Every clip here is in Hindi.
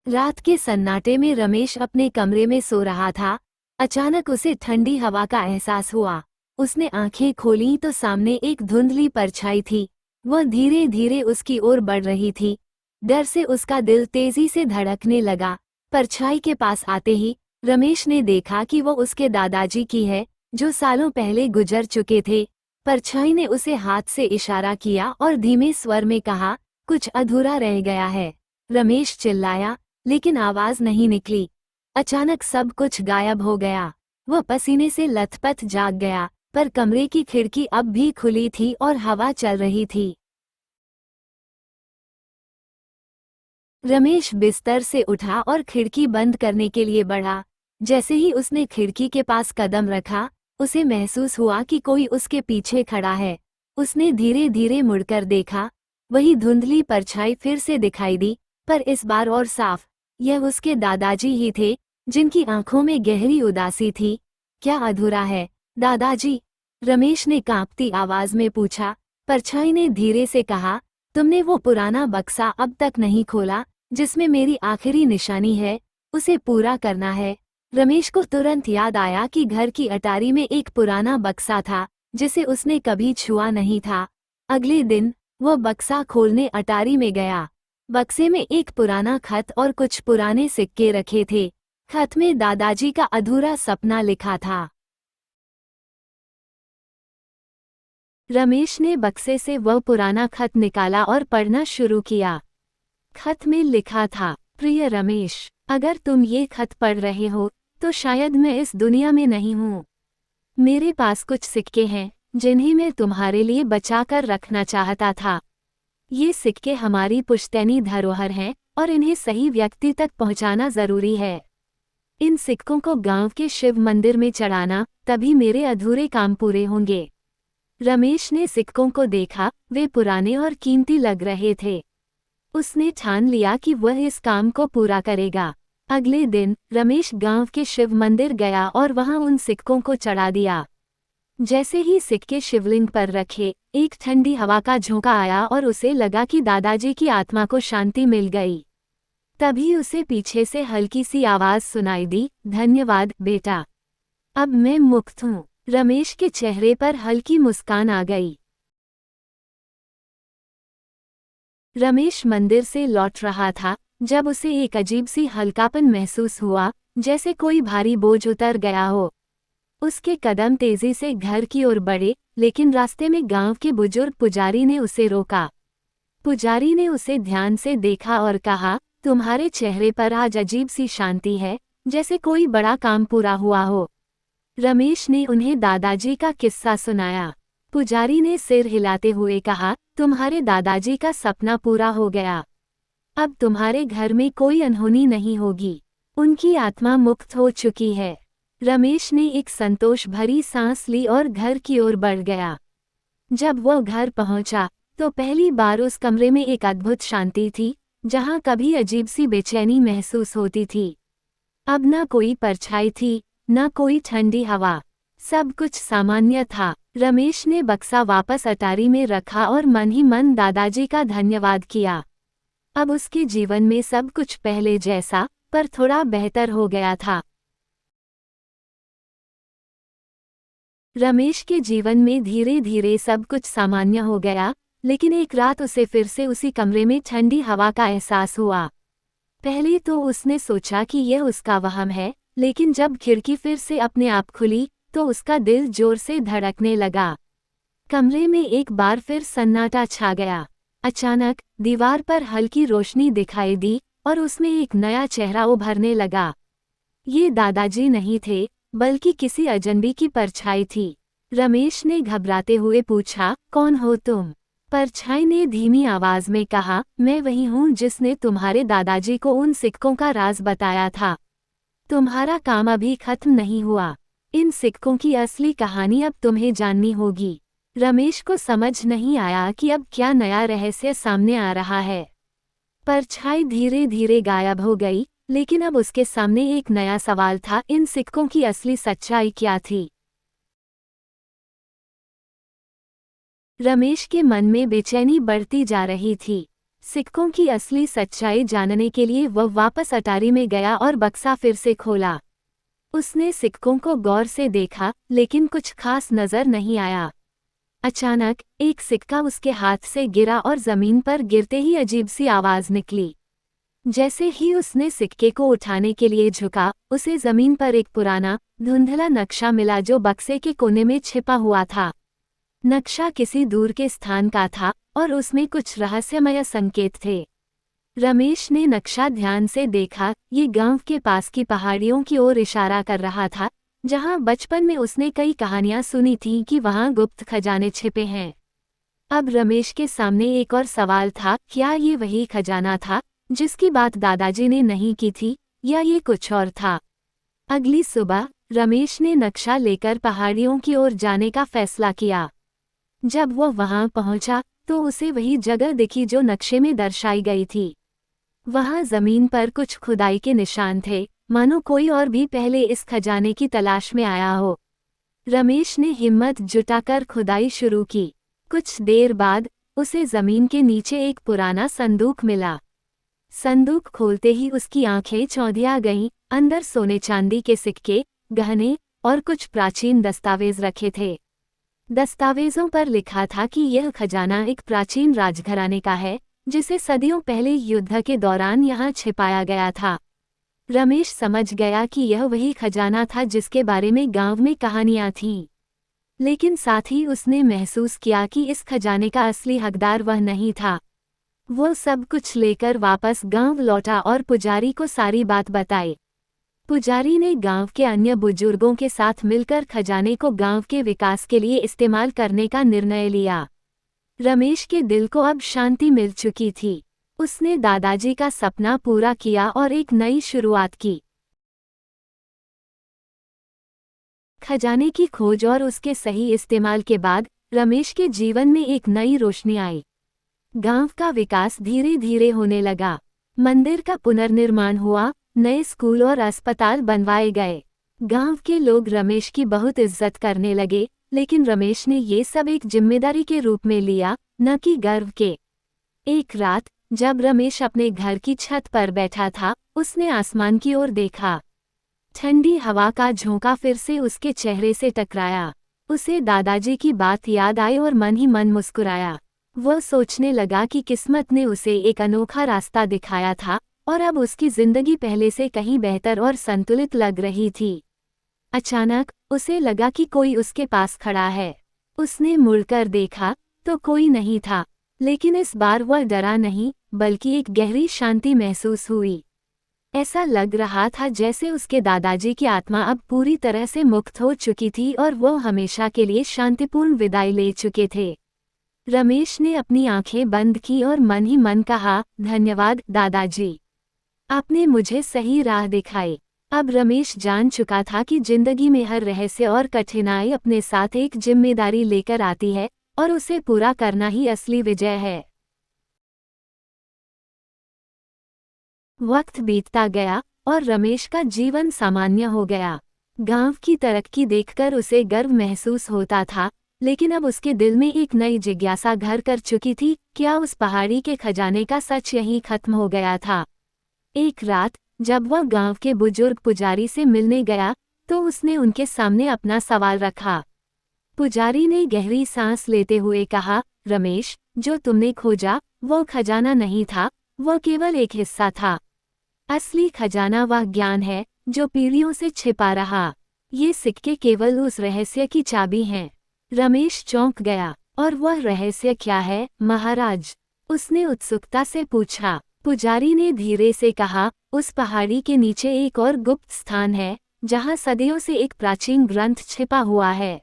रात के सन्नाटे में रमेश अपने कमरे में सो रहा था। अचानक उसे ठंडी हवा का एहसास हुआ। उसने आंखें खोलीं तो सामने एक धुंधली परछाई थी। वह धीरे धीरे उसकी ओर बढ़ रही थी। डर से उसका दिल तेजी से धड़कने लगा। परछाई के पास आते ही रमेश ने देखा कि वो उसके दादाजी की है, जो सालों पहले गुजर चुके थे। परछाई ने उसे हाथ से इशारा किया और धीमे स्वर में कहा, कुछ अधूरा रह गया है। रमेश चिल्लाया, लेकिन आवाज नहीं निकली। अचानक सब कुछ गायब हो गया। वह पसीने से लथपथ जाग गया, पर कमरे की खिड़की अब भी खुली थी और हवा चल रही थी। रमेश बिस्तर से उठा और खिड़की बंद करने के लिए बढ़ा। जैसे ही उसने खिड़की के पास कदम रखा, उसे महसूस हुआ कि कोई उसके पीछे खड़ा है। उसने धीरे धीरे मुड़कर देखा। वही धुंधली परछाई फिर से दिखाई दी, पर इस बार और साफ। यह उसके दादाजी ही थे, जिनकी आंखों में गहरी उदासी थी। क्या अधूरा है, दादाजी? रमेश ने कांपती आवाज में पूछा। परछाई ने धीरे से कहा, तुमने वो पुराना बक्सा अब तक नहीं खोला, जिसमें मेरी आखिरी निशानी है। उसे पूरा करना है। रमेश को तुरंत याद आया कि घर की अटारी में एक पुराना बक्सा था, जिसे उसने कभी छुआ नहीं था। अगले दिन वह बक्सा खोलने अटारी में गया। बक्से में एक पुराना खत और कुछ पुराने सिक्के रखे थे। खत में दादाजी का अधूरा सपना लिखा था। रमेश ने बक्से से वह पुराना खत निकाला और पढ़ना शुरू किया। खत में लिखा था, प्रिय रमेश, अगर तुम ये खत पढ़ रहे हो, तो शायद मैं इस दुनिया में नहीं हूँ। मेरे पास कुछ सिक्के हैं, जिन्हें मैं तुम्हारे लिए बचाकर रखना चाहता था। ये सिक्के हमारी पुश्तैनी धरोहर हैं और इन्हें सही व्यक्ति तक पहुंचाना जरूरी है। इन सिक्कों को गांव के शिव मंदिर में चढ़ाना, तभी मेरे अधूरे काम पूरे होंगे। रमेश ने सिक्कों को देखा। वे पुराने और कीमती लग रहे थे। उसने ठान लिया कि वह इस काम को पूरा करेगा। अगले दिन रमेश गांव के शिव मंदिर गया और वहां उन सिक्कों को चढ़ा दिया। जैसे ही सिक्के शिवलिंग पर रखे, एक ठंडी हवा का झोंका आया और उसे लगा कि दादाजी की आत्मा को शांति मिल गई। तभी उसे पीछे से हल्की सी आवाज सुनाई दी, धन्यवाद बेटा, अब मैं मुक्त हूँ। रमेश के चेहरे पर हल्की मुस्कान आ गई। रमेश मंदिर से लौट रहा था, जब उसे एक अजीब सी हल्कापन महसूस हुआ, जैसे कोई भारी बोझ उतर गया हो। उसके कदम तेजी से घर की ओर बढ़े, लेकिन रास्ते में गांव के बुजुर्ग पुजारी ने उसे रोका। पुजारी ने उसे ध्यान से देखा और कहा, तुम्हारे चेहरे पर आज अजीब सी शांति है, जैसे कोई बड़ा काम पूरा हुआ हो। रमेश ने उन्हें दादाजी का किस्सा सुनाया। पुजारी ने सिर हिलाते हुए कहा, तुम्हारे दादाजी का सपना पूरा हो गया। अब तुम्हारे घर में कोई अनहोनी नहीं होगी। उनकी आत्मा मुक्त हो चुकी है। रमेश ने एक संतोष भरी सांस ली और घर की ओर बढ़ गया। जब वह घर पहुंचा, तो पहली बार उस कमरे में एक अद्भुत शांति थी, जहां कभी अजीब सी बेचैनी महसूस होती थी। अब न कोई परछाई थी, न कोई ठंडी हवा। सब कुछ सामान्य था। रमेश ने बक्सा वापस अटारी में रखा और मन ही मन दादाजी का धन्यवाद किया। अब उसके जीवन में सब कुछ पहले जैसा, पर थोड़ा बेहतर हो गया था। रमेश के जीवन में धीरे धीरे सब कुछ सामान्य हो गया, लेकिन एक रात उसे फिर से उसी कमरे में ठंडी हवा का एहसास हुआ। पहले तो उसने सोचा कि यह उसका वहम है, लेकिन जब खिड़की फिर से अपने आप खुली, तो उसका दिल जोर से धड़कने लगा। कमरे में एक बार फिर सन्नाटा छा गया। अचानक दीवार पर हल्की रोशनी दिखाई दी और उसमें एक नया चेहरा उभरने लगा। ये दादाजी नहीं थे, बल्कि किसी अजनबी की परछाई थी। रमेश ने घबराते हुए पूछा, कौन हो तुम? परछाई ने धीमी आवाज में कहा, मैं वही हूँ जिसने तुम्हारे दादाजी को उन सिक्कों का राज बताया था। तुम्हारा काम अभी खत्म नहीं हुआ। इन सिक्कों की असली कहानी अब तुम्हें जाननी होगी। रमेश को समझ नहीं आया कि अब क्या नया रहस्य सामने आ रहा है। परछाई धीरे धीरे गायब हो गई, लेकिन अब उसके सामने एक नया सवाल था, इन सिक्कों की असली सच्चाई क्या थी? रमेश के मन में बेचैनी बढ़ती जा रही थी। सिक्कों की असली सच्चाई जानने के लिए वह वापस अटारी में गया और बक्सा फिर से खोला। उसने सिक्कों को गौर से देखा, लेकिन कुछ खास नजर नहीं आया। अचानक एक सिक्का उसके हाथ से गिरा और जमीन पर गिरते ही अजीब सी आवाज निकली। जैसे ही उसने सिक्के को उठाने के लिए झुका, उसे जमीन पर एक पुराना, धुंधला नक्शा मिला जो बक्से के कोने में छिपा हुआ था। नक्शा किसी दूर के स्थान का था और उसमें कुछ रहस्यमय संकेत थे। रमेश ने नक्शा ध्यान से देखा। ये गांव के पास की पहाड़ियों की ओर इशारा कर रहा था, जहां बचपन में उसने कई कहानियां सुनी थीं कि वहां गुप्त खजाने छिपे हैं। अब रमेश के सामने एक और सवाल था, क्या ये वही खजाना था जिसकी बात दादाजी ने नहीं की थी, या ये कुछ और था? अगली सुबह रमेश ने नक्शा लेकर पहाड़ियों की ओर जाने का फैसला किया। जब वह वहां पहुंचा तो उसे वही जगह दिखी जो नक्शे में दर्शाई गई थी। वहां जमीन पर कुछ खुदाई के निशान थे, मानो कोई और भी पहले इस खजाने की तलाश में आया हो। रमेश ने हिम्मत जुटाकर खुदाई शुरू की। कुछ देर बाद उसे जमीन के नीचे एक पुराना संदूक मिला। संदूक खोलते ही उसकी आंखें चौंधिया गईं। अंदर सोने चांदी के सिक्के, गहने और कुछ प्राचीन दस्तावेज रखे थे। दस्तावेजों पर लिखा था कि यह खजाना एक प्राचीन राजघराने का है, जिसे सदियों पहले युद्ध के दौरान यहाँ छिपाया गया था। रमेश समझ गया कि यह वही खजाना था जिसके बारे में गांव में कहानियां थीं। लेकिन साथ ही उसने महसूस किया कि इस खजाने का असली हकदार वह नहीं था। वो सब कुछ लेकर वापस गांव लौटा और पुजारी को सारी बात बताई। पुजारी ने गांव के अन्य बुजुर्गों के साथ मिलकर खजाने को गांव के विकास के लिए इस्तेमाल करने का निर्णय लिया। रमेश के दिल को अब शांति मिल चुकी थी। उसने दादाजी का सपना पूरा किया और एक नई शुरुआत की। खजाने की खोज और उसके सही इस्तेमाल के बाद रमेश के जीवन में एक नई रोशनी आई। गांव का विकास धीरे धीरे होने लगा। मंदिर का पुनर्निर्माण हुआ, नए स्कूल और अस्पताल बनवाए गए। गांव के लोग रमेश की बहुत इज्जत करने लगे, लेकिन रमेश ने ये सब एक जिम्मेदारी के रूप में लिया, न कि गर्व के। एक रात जब रमेश अपने घर की छत पर बैठा था, उसने आसमान की ओर देखा। ठंडी हवा का झोंका फिर से उसके चेहरे से टकराया। उसे दादाजी की बात याद आई और मन ही मन मुस्कुराया। वह सोचने लगा कि किस्मत ने उसे एक अनोखा रास्ता दिखाया था और अब उसकी जिंदगी पहले से कहीं बेहतर और संतुलित लग रही थी। अचानक उसे लगा कि कोई उसके पास खड़ा है। उसने मुड़कर देखा तो कोई नहीं था, लेकिन इस बार वह डरा नहीं, बल्कि एक गहरी शांति महसूस हुई। ऐसा लग रहा था जैसे उसके दादाजी की आत्मा अब पूरी तरह से मुक्त हो चुकी थी और वो हमेशा के लिए शांतिपूर्ण विदाई ले चुके थे। रमेश ने अपनी आंखें बंद की और मन ही मन कहा, धन्यवाद दादाजी, आपने मुझे सही राह दिखाई। अब रमेश जान चुका था कि जिंदगी में हर रहस्य और कठिनाई अपने साथ एक जिम्मेदारी लेकर आती है और उसे पूरा करना ही असली विजय है। वक्त बीतता गया और रमेश का जीवन सामान्य हो गया। गांव की तरक्की देखकर उसे गर्व महसूस होता था, लेकिन अब उसके दिल में एक नई जिज्ञासा घर कर चुकी थी। क्या उस पहाड़ी के खजाने का सच यहीं खत्म हो गया था? एक रात जब वह गांव के बुजुर्ग पुजारी से मिलने गया तो उसने उनके सामने अपना सवाल रखा। पुजारी ने गहरी सांस लेते हुए कहा, रमेश, जो तुमने खोजा वो खजाना नहीं था, वो केवल एक हिस्सा था। असली खजाना वह ज्ञान है जो पीढ़ियों से छिपा रहा। ये सिक्के केवल उस रहस्य की चाबी हैं। रमेश चौंक गया। और वह रहस्य क्या है महाराज? उसने उत्सुकता से पूछा। पुजारी ने धीरे से कहा, उस पहाड़ी के नीचे एक और गुप्त स्थान है जहां सदियों से एक प्राचीन ग्रंथ छिपा हुआ है।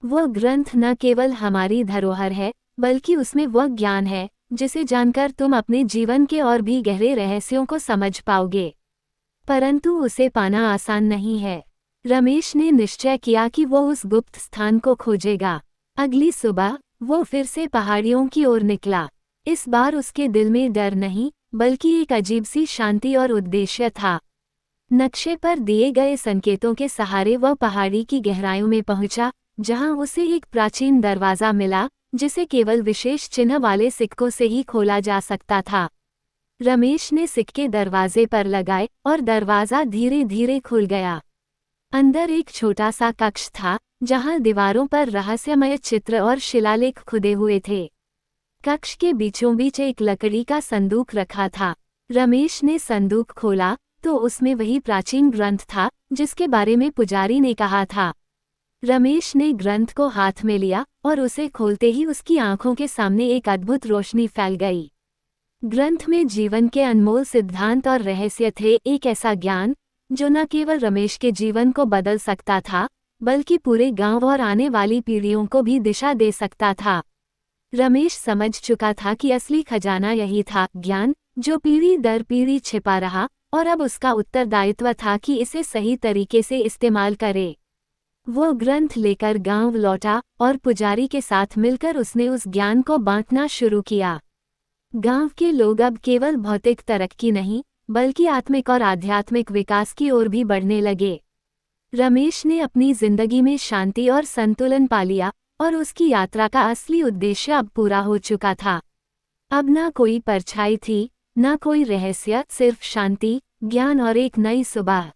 वह ग्रंथ न केवल हमारी धरोहर है, बल्कि उसमें वह ज्ञान है जिसे जानकर तुम अपने जीवन के और भी गहरे रहस्यों को समझ पाओगे। परंतु उसे पाना आसान नहीं है। रमेश ने निश्चय किया कि वो उस गुप्त स्थान को खोजेगा। अगली सुबह वो फिर से पहाड़ियों की ओर निकला। इस बार उसके दिल में डर नहीं, बल्कि एक अजीब सी शांति और उद्देश्य था। नक्शे पर दिए गए संकेतों के सहारे वह पहाड़ी की गहराइयों में पहुंचा, जहां उसे एक प्राचीन दरवाजा मिला जिसे केवल विशेष चिन्ह वाले सिक्कों से ही खोला जा सकता था। रमेश ने सिक्के दरवाजे पर लगाए और दरवाज़ा धीरे धीरे खुल गया। अंदर एक छोटा सा कक्ष था, जहां दीवारों पर रहस्यमय चित्र और शिलालेख खुदे हुए थे। कक्ष के बीचों बीच एक लकड़ी का संदूक रखा था। रमेश ने संदूक खोला तो उसमें वही प्राचीन ग्रंथ था जिसके बारे में पुजारी ने कहा था। रमेश ने ग्रंथ को हाथ में लिया और उसे खोलते ही उसकी आंखों के सामने एक अद्भुत रोशनी फैल गई। ग्रंथ में जीवन के अनमोल सिद्धांत और रहस्य थे, एक ऐसा ज्ञान जो न केवल रमेश के जीवन को बदल सकता था, बल्कि पूरे गांव और आने वाली पीढ़ियों को भी दिशा दे सकता था। रमेश समझ चुका था कि असली खजाना यही था, ज्ञान जो पीढ़ी दर पीढ़ी छिपा रहा, और अब उसका उत्तरदायित्व था कि इसे सही तरीके से इस्तेमाल करे। वो ग्रंथ लेकर गांव लौटा और पुजारी के साथ मिलकर उसने उस ज्ञान को बांटना शुरू किया। गांव के लोग अब केवल भौतिक तरक्की नहीं, बल्कि आत्मिक और आध्यात्मिक विकास की ओर भी बढ़ने लगे। रमेश ने अपनी जिंदगी में शांति और संतुलन पा लिया और उसकी यात्रा का असली उद्देश्य अब पूरा हो चुका था। अब ना कोई परछाई थी, ना कोई रहस्य, सिर्फ शांति, ज्ञान और एक नई सुबह।